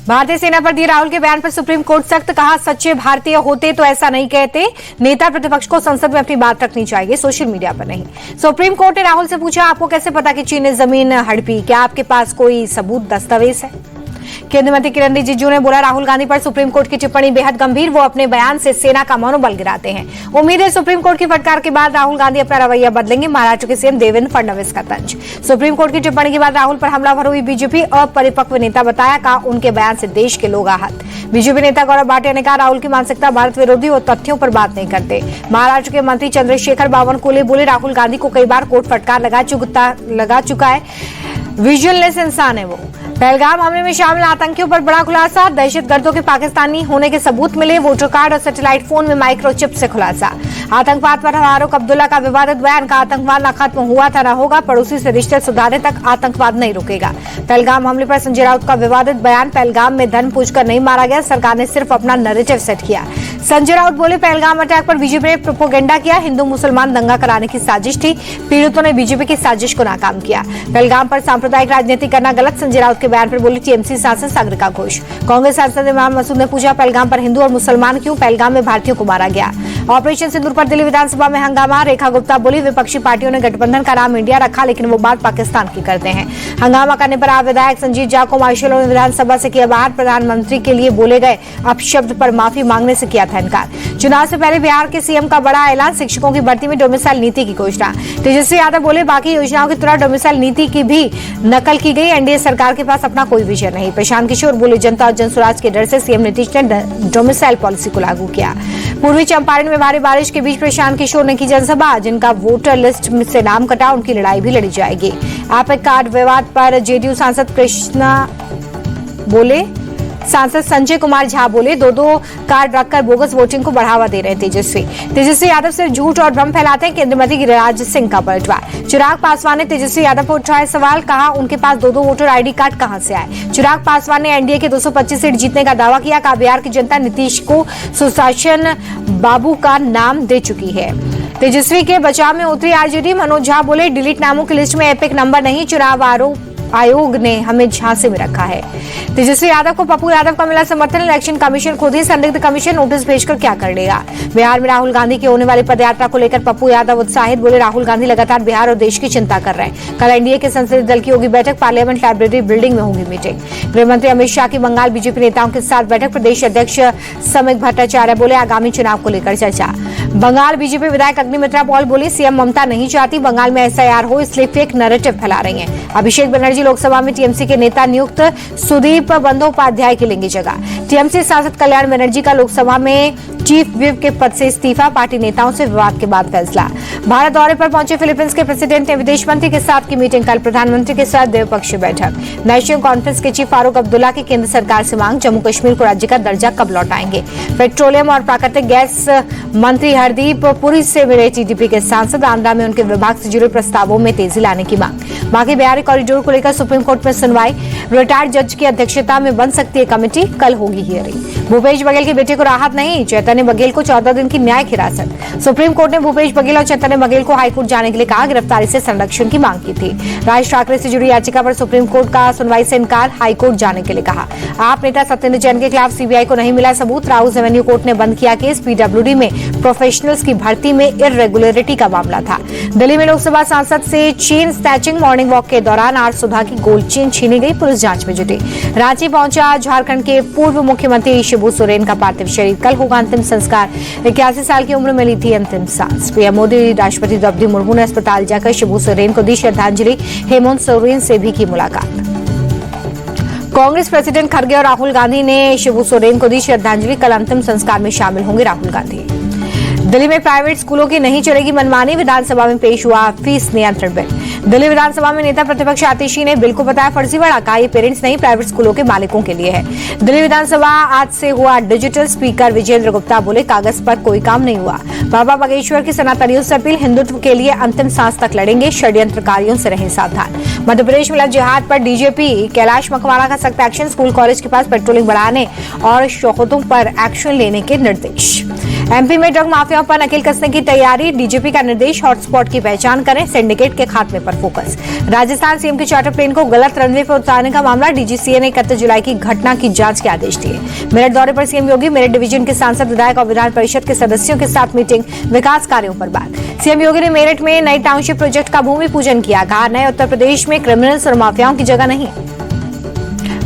भारतीय सेना पर दिए राहुल के बयान पर सुप्रीम कोर्ट सख्त, कहा सच्चे भारतीय होते तो ऐसा नहीं कहते। नेता प्रतिपक्ष को संसद में अपनी बात रखनी चाहिए, सोशल मीडिया पर नहीं। सुप्रीम कोर्ट ने राहुल से पूछा, आपको कैसे पता कि चीन ने जमीन हड़पी? क्या आपके पास कोई सबूत दस्तावेज है? केंद्रीय मंत्री किरण रिजिजू ने बोला, राहुल गांधी पर सुप्रीम कोर्ट की टिप्पणी बेहद गंभीर, वो अपने बयान से सेना का मनोबल गिराते हैं। उम्मीद है सुप्रीम कोर्ट की फटकार के बाद राहुल गांधी अपना रवैया बदलेंगे। महाराष्ट्र के सीएम देवेंद्र फडणवीस का तंज। सुप्रीम कोर्ट की टिप्पणी के बाद राहुल पर हमलावर हुई बीजेपी, अपरिपक्व नेता बताया, कहा उनके बयान से देश के लोग आहत। बीजेपी नेता गौरव भाटिया ने कहा, राहुल की मानसिकता भारत विरोधी और तथ्यों पर बात नहीं करते। महाराष्ट्र के मंत्री चंद्रशेखर बावनकुले बोले, राहुल गांधी को कई बार कोर्ट फटकार लगा चुका है, विजुअललेस इंसान है वो। पहलगाम हमले में शामिल आतंकियों पर बड़ा खुलासा, दहशतगर्दों के पाकिस्तानी होने के सबूत मिले, वोटर कार्ड और सैटेलाइट फोन में माइक्रोचिप से खुलासा। आतंकवाद पर फारूक अब्दुल्ला का विवादित बयान, का आतंकवाद न खत्म हुआ था न होगा, पड़ोसी से रिश्ते सुधारने तक आतंकवाद नहीं रुकेगा। पहलगाम हमले पर संजय राउत का विवादित बयान, पहलगाम में धन पूछकर नहीं मारा गया, सरकार ने सिर्फ अपना नैरेटिव सेट किया। संजय राउत बोले, पहलगाम अटैक पर बीजेपी ने प्रोपेगेंडा किया, हिंदू मुसलमान दंगा कराने की साजिश थी, पीड़ितों ने बीजेपी की साजिश को नाकाम किया। पहलगाम पर सांप्रदायिक राजनीति करना गलत, संजय राउत के बयान पर बोली टीएमसी सांसद सागरिका घोष। कांग्रेस सांसद इमाम मसूद ने पूछा, पहलगाम पर हिंदू और मुसलमान क्यों? पहलगाम में भारतीयों को मारा गया। ऑपरेशन सिंदूर पर दिल्ली विधानसभा में हंगामा, रेखा गुप्ता बोली, विपक्षी पार्टियों ने गठबंधन का नाम इंडिया रखा, लेकिन वो बात पाकिस्तान की करते हैं। हंगामा करने पर विधायक संजीत झा को मार्शलों ने विधानसभा से किया बाहर, प्रधानमंत्री के लिए बोले गए अपशब्द पर माफी मांगने से किया था इनकार। चुनाव से पहले बिहार के सीएम का बड़ा ऐलान, शिक्षकों की भर्ती में डोमिसाइल नीति की घोषणा। तेजस्वी यादव बोले, बाकी योजनाओं की तरह डोमिसाइल नीति की भी नकल की गई, एनडीए सरकार के पास अपना कोई विजन नहीं। प्रशांत किशोर बोले, जनता और जनसुराज के डर से सीएम नीतीश ने डोमिसाइल पॉलिसी को लागू किया। पूर्वी चंपारण में भारी बारिश के बीच प्रशांत किशोर ने की जनसभा, जिनका वोटर लिस्ट से नाम कटा उनकी लड़ाई भी लड़ी जाएगी। एपिक कार्ड विवाद पर जेडीयू सांसद कृष्णा बोले, सांसद संजय कुमार झा बोले, दो कार्ड रखकर बोगस वोटिंग को बढ़ावा दे रहे हैं तेजस्वी यादव सिर्फ झूठ और भ्रम फैलाते हैं। केंद्रीय मंत्री गिरिराज सिंह का पलटवार। चिराग पासवान ने तेजस्वी यादव पर उठाए सवाल, कहा उनके पास दो वोटर आईडी कार्ड कहां से आए। चिराग पासवान ने एनडीए के 225 सीट जीतने का दावा किया, कहा बिहार की जनता नीतीश को सुशासन बाबू का नाम दे चुकी है। तेजस्वी के बचाव में उतरी आरजेडी, मनोज झा बोले, डिलीट नामों की लिस्ट में एपिक नंबर नहीं, चुनाव आयोग ने हमें झांसे में रखा है। तेजस्वी यादव को पप्पू यादव का मिला समर्थन, इलेक्शन कमीशन खुद ही संदिग्ध कमीशन नोटिस भेजकर क्या कर लेगा। बिहार में राहुल गांधी की होने वाली पदयात्रा को लेकर पप्पू यादव उत्साहित, बोले, राहुल गांधी लगातार बिहार और देश की चिंता कर रहे हैं। कल एनडीए के संसदीय दल की होगी बैठक, पार्लियामेंट लाइब्रेरी बिल्डिंग में होगी मीटिंग। गृह मंत्री अमित शाह की बंगाल बीजेपी नेताओं के साथ बैठक, प्रदेश अध्यक्ष समिक भट्टाचार्य बोले, आगामी चुनाव को लेकर चर्चा। बंगाल बीजेपी विधायक अग्निमित्रा पॉल बोली, सीएम ममता नहीं चाहती बंगाल में एसआईआर हो, इसलिए फेक नैरेटिव फैला रही हैं। अभिषेक बनर्जी लोकसभा में टीएमसी के नेता नियुक्त, सुदीप बंदोपाध्याय की लेंगे जगह। टीएमसी सांसद कल्याण बनर्जी का लोकसभा में चीफ व्हिप के पद से इस्तीफा, पार्टी नेताओं से विवाद के बाद फैसला। भारत दौरे पर पहुंचे फिलीपींस के प्रेसिडेंट ने विदेश मंत्री के साथ की मीटिंग, कल प्रधानमंत्री के साथ द्विपक्षीय बैठक। नेशनल कॉन्फ्रेंस के चीफ फारूक अब्दुल्ला की केंद्र सरकार से मांग, जम्मू कश्मीर को राज्य का दर्जा कब लौटाएंगे। पेट्रोलियम और प्राकृतिक गैस मंत्री हरदीप पुरी से मिले टीडीपी के सांसद, आंध्रा में उनके विभाग से जुड़े प्रस्तावों में तेजी लाने की मांग। बाकी बिहारी कॉरिडोर को लेकर सुप्रीम कोर्ट में सुनवाई, रिटायर्ड जज की अध्यक्षता में बन सकती है कमेटी, कल होगी हियरिंग। भूपेश बघेल के बेटे को राहत नहीं, चैतन्य बघेल को 14 दिन की न्यायिक हिरासत। सुप्रीम कोर्ट ने भूपेश बघेल और चैतन्य बघेल को हाईकोर्ट जाने के लिए कहा, गिरफ्तारी से संरक्षण की मांग की थी। राज ठाकरे से जुड़ी याचिका पर सुप्रीम कोर्ट का सुनवाई से इनकार, हाईकोर्ट जाने के लिए कहा। आप नेता सत्येंद्र जैन के खिलाफ सीबीआई को नहीं मिला सबूत, राउस एवेन्यू कोर्ट ने बंद किया केस। पीडब्ल्यूडी में प्रोफेशनल्स की भर्ती में इरेगुलरिटी का मामला था। दिल्ली में लोकसभा सांसद से चेन स्नैचिंग, मॉर्निंग वॉक के दौरान आर सुधा की गोल्ड चेन छीनी गई, पुलिस जांच में जुटी। रांची पहुंचा झारखंड के पूर्व मुख्यमंत्री शिबू सोरेन का पार्थिव शरीर, कल होगा अंतिम संस्कार। 81 साल की उम्र में ली थी अंतिम सांस। पीएम मोदी, राष्ट्रपति द्रौपदी मुर्मू ने अस्पताल जाकर शिबू सोरेन को दी श्रद्धांजलि, हेमंत सोरेन से भी की मुलाकात। कांग्रेस प्रेसिडेंट खड़गे और राहुल गांधी ने शिबू सोरेन को दी श्रद्धांजलि, कल अंतिम संस्कार में शामिल होंगे राहुल गांधी। दिल्ली में प्राइवेट स्कूलों की नहीं चलेगी मनमानी, विधानसभा में पेश हुआ फीस नियंत्रण बिल। दिल्ली विधानसभा में नेता प्रतिपक्ष आतिशी ने बिल को बताया फर्जीवाड़ा, कहा ये पेरेंट्स नहीं प्राइवेट स्कूलों के मालिकों के लिए है। दिल्ली विधानसभा आज से हुआ डिजिटल, स्पीकर विजेंद्र गुप्ता बोले, कागज पर कोई काम नहीं हुआ। बाबा बागेश्वर की सनातनियों से अपील, हिंदुत्व के लिए अंतिम सांस तक लड़ेंगे, षड्यंत्रकारियों से रहें सावधान। मध्य प्रदेश में लव जिहाद पर डीजीपी कैलाश मकवाना का सख्त एक्शन, स्कूल कॉलेज के पास पेट्रोलिंग बढ़ाने और शोहदों पर एक्शन लेने के निर्देश। एमपी में ड्रग माफियाओं पर नकेल कसने की तैयारी, डीजीपी का निर्देश, हॉटस्पॉट की पहचान करें, सिंडिकेट के खात्मे पर फोकस। राजस्थान सीएम के चार्टर प्लेन को गलत रनवे पर उतारने का मामला, डीजीसीए ने 31 जुलाई की घटना की जांच के आदेश दिए। मेरठ दौरे पर सीएम योगी, मेरठ डिवीजन के सांसद, विधायक और विधान परिषद के सदस्यों के साथ मीटिंग, विकास कार्यों पर बात। सीएम योगी ने मेरठ में नई टाउनशिप प्रोजेक्ट का भूमि पूजन किया, कहा नए उत्तर प्रदेश में क्रिमिनल्स और माफियाओं की जगह नहीं।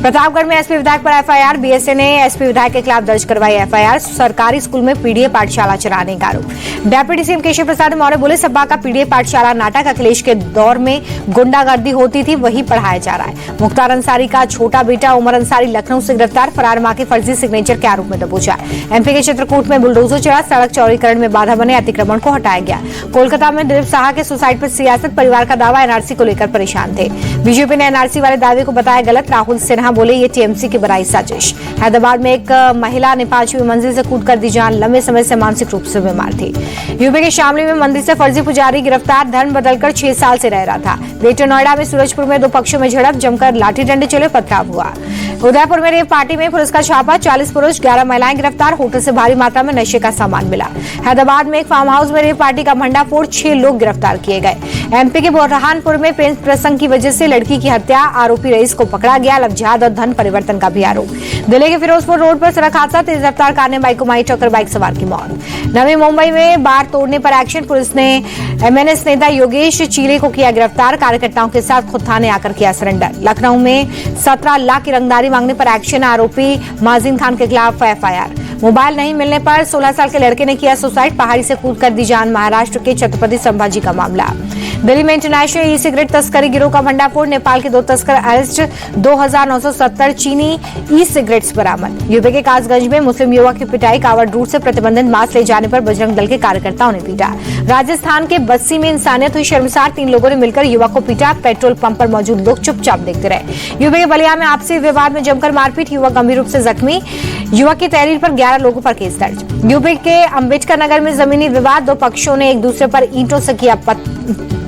प्रतापगढ़ में एसपी विधायक पर एफआईआर, बीएसए ने एसपी विधायक के खिलाफ दर्ज करवाई एफआईआर, सरकारी स्कूल में पीडीए पाठशाला चलाने का आरोप। डेप्यूटी सीएम केशव प्रसाद मौर्य बोले, सपा का पीडीए पाठशाला नाटक अखिलेश के दौर में गुंडागर्दी होती थी, वही पढ़ाया जा रहा है। मुख्तार अंसारी का छोटा बेटा उमर अंसारी लखनऊ से गिरफ्तार, फरार मां के फर्जी सिग्नेचर के आरोप में दबोचा। एमपी के चित्रकूट में बुलडोजर चला, सड़क चौड़ीकरण में बाधा बने, अतिक्रमण को हटाया गया। कोलकाता में दिलीप साहा के सुसाइड पर सियासत, परिवार का दावा एनआरसी को लेकर परेशान थे। बीजेपी ने एनआरसी वाले दावे को बताया गलत, राहुल सिन्हा बोले ये टीएमसी की बनाई साजिश। हैदराबाद में एक महिला ने 5वीं मंजिल से कूदकर दी जान, लंबे समय से मानसिक रूप से बीमार थी। यूपी के शामली में मंदिर से फर्जी पुजारी गिरफ्तार, धर्म बदलकर 6 साल से रह रहा था। ग्रेटर नोएडा में सूरजपुर में 2 पक्षों में झड़प, जमकर लाठी डंडे चले, पथराव हुआ। उदयपुर में रेप पार्टी में पुलिस का छापा, 40 पुरुष 11 महिलाएं गिरफ्तार, होटल से भारी मात्रा में नशे का सामान मिला। हैदराबाद में एक फार्म हाउस में रेप पार्टी का भंडाफोड़, 6 लोग गिरफ्तार किए गए। एमपी के बुरहानपुर में प्रेम प्रसंग की वजह से लड़की की हत्या, आरोपी रईस को पकड़ा गया, लवजिहाद और धन परिवर्तन का भी आरोप। दिल्ली के फिरोजपुर रोड पर सड़क हादसा, तेज रफ्तार कार ने बाइक को मारी टक्कर, बाइक सवार की मौत। नवी मुंबई में बार तोड़ने पर एक्शन, पुलिस ने एमएनएस नेता योगेश चीले को किया गिरफ्तार, कार्यकर्ताओं के साथ खुद थाने आकर किया सरेंडर। लखनऊ में 17 लाख की रंगदारी मांगने पर एक्शन, आरोपी माजिन खान के खिलाफ एफआईआर। मोबाइल नहीं मिलने पर 16 साल के लड़के ने किया सुसाइड, पहाड़ी से कूदकर दी जान, महाराष्ट्र के छत्रपति संभाजी का मामला। दिल्ली में इंटरनेशनल ई सिगरेट तस्करी गिरोह का भंडाफोड़, नेपाल के 2 तस्कर अरेस्ट, 2970 चीनी ई सिगरेट्स बरामद। यूपी के कासगंज में मुस्लिम युवक की पिटाई, कावड़ रूट से प्रतिबंधित मास्क ले जाने पर बजरंग दल के कार्यकर्ताओं ने पीटा। राजस्थान के बस्सी में इंसानियत हुई शर्मसार, 3 लोगों ने मिलकर युवक को पीटा, पेट्रोल पंप पर मौजूद लोग चुपचाप देखते रहे। यूपी के बलिया में आपसी विवाद में जमकर मारपीट, युवक गंभीर रूप से जख्मी, युवक की तहरीर पर 11 लोगों पर केस दर्ज। यूपी के अम्बेडकर नगर में जमीनी विवाद, 2 पक्षों ने एक दूसरे पर ईंटों से किया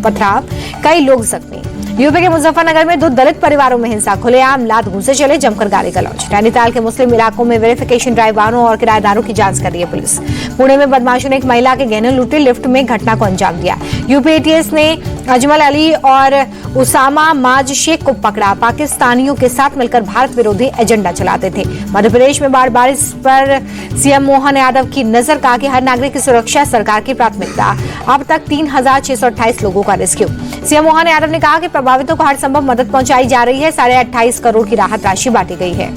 पथराव, कई लोग जख्मी। यूपी के मुजफ्फरनगर में 2 दलित परिवारों में हिंसा, खुलेआम लात घूंसे चले, जमकर गाली गलौज। नैनीताल के मुस्लिम इलाकों में वेरिफिकेशन ड्राइव, वाहनों और किराएदारों की जांच कर रही है पुलिस। पुणे में बदमाशों ने एक महिला के गहने लूटे, लिफ्ट में घटना को अंजाम दिया। यूपी एटीएस ने अजमल अली और उसामा माज शेख को पकड़ा, पाकिस्तानियों के साथ मिलकर भारत विरोधी एजेंडा चलाते थे। मध्य प्रदेश में बाढ़ बारिश पर सीएम मोहन यादव की नजर, कहा कि हर नागरिक की सुरक्षा सरकार की प्राथमिकता। अब तक 3628 लोगों का रेस्क्यू। सीएम मोहन यादव ने कहा कि प्रभावितों को हर संभव मदद पहुंचाई जा रही है, 28.5 करोड़ की राहत राशि बांटी गई है।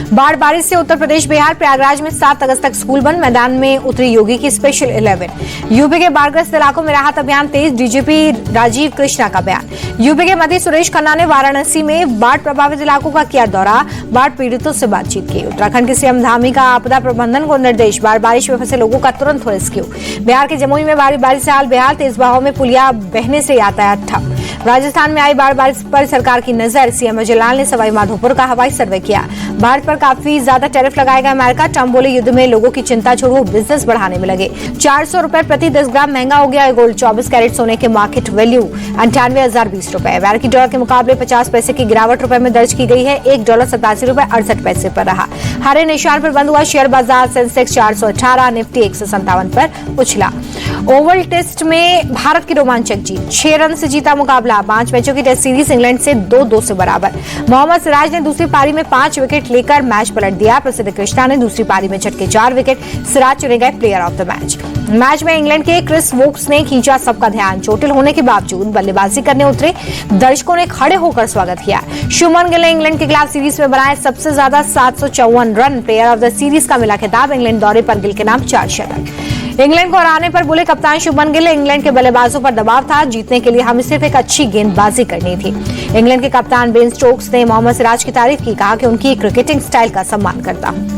बाढ़ बारिश से उत्तर प्रदेश बिहार, प्रयागराज में 7 अगस्त तक स्कूल बंद, मैदान में उतरी योगी की स्पेशल 11। यूपी के बाढ़ग्रस्त इलाकों में राहत अभियान तेज, डीजीपी राजीव कृष्णा का बयान। यूपी के मंत्री सुरेश खन्ना ने वाराणसी में बाढ़ प्रभावित इलाकों का किया दौरा, बाढ़ पीड़ितों से बातचीत की। उत्तराखंड के सीएम धामी का आपदा प्रबंधन को निर्देश, बाढ़ बारिश में फंसे लोगों का तुरंत रेस्क्यू। बिहार के जमुई में भारी बारिश से हाल बेहाल, तेज बहाव में पुलिया बहने से यातायात ठप। राजस्थान में आई बाढ़ बारिश पर सरकार की नजर, सीएम अजय लाल ने सवाई माधोपुर का हवाई सर्वे किया। भारत पर काफी ज्यादा टैरिफ लगाएगा अमेरिका, ट्रंप बोले युद्ध में लोगों की चिंता छोड़ो, बिजनेस बढ़ाने में लगे। 400 रुपए प्रति 10 ग्राम महंगा हो गया गोल्ड, 24 कैरेट सोने के मार्केट वैल्यू 98,020 रुपए। अमेरिकी डॉलर के मुकाबले 50 पैसे की गिरावट रुपए में दर्ज की गई है, $1 87 रुपए 68 पैसे पर रहा। हरे निशान पर बंद हुआ शेयर बाजार, सेंसेक्स 418, निफ्टी 157 पर उछला। ओवल टेस्ट में भारत की रोमांचक जीत, 6 रन से जीता मुकाबला। 5 मैचों की टेस्ट सीरीज इंग्लैंड से 2-2 से बराबर। मोहम्मद सिराज ने दूसरी पारी में 5 विकेट लेकर मैच पलट दिया। प्रसिद्ध कृष्णा ने दूसरी पारी में झटके 4 विकेट, सिराज चुने गए player of the match. Match में इंग्लैंड के क्रिस वोक्स ने खींचा सबका ध्यान, चोटिल होने के बावजूद बल्लेबाजी करने उतरे, दर्शकों ने खड़े होकर स्वागत किया। शुभमन गिल ने इंग्लैंड के खिलाफ सीरीज में बनाए सबसे ज्यादा 754 run, player of the series का मिला खिताब। इंग्लैंड दौरे पर गिल के नाम 4 शतक। इंग्लैंड को हराने पर बोले कप्तान शुभमन गिल, इंग्लैंड के बल्लेबाजों पर दबाव था, जीतने के लिए हमें सिर्फ एक अच्छी गेंदबाजी करनी थी। इंग्लैंड के कप्तान बेन स्टोक्स ने मोहम्मद सिराज की तारीफ की, कहा कि उनकी क्रिकेटिंग स्टाइल का सम्मान करता हूं।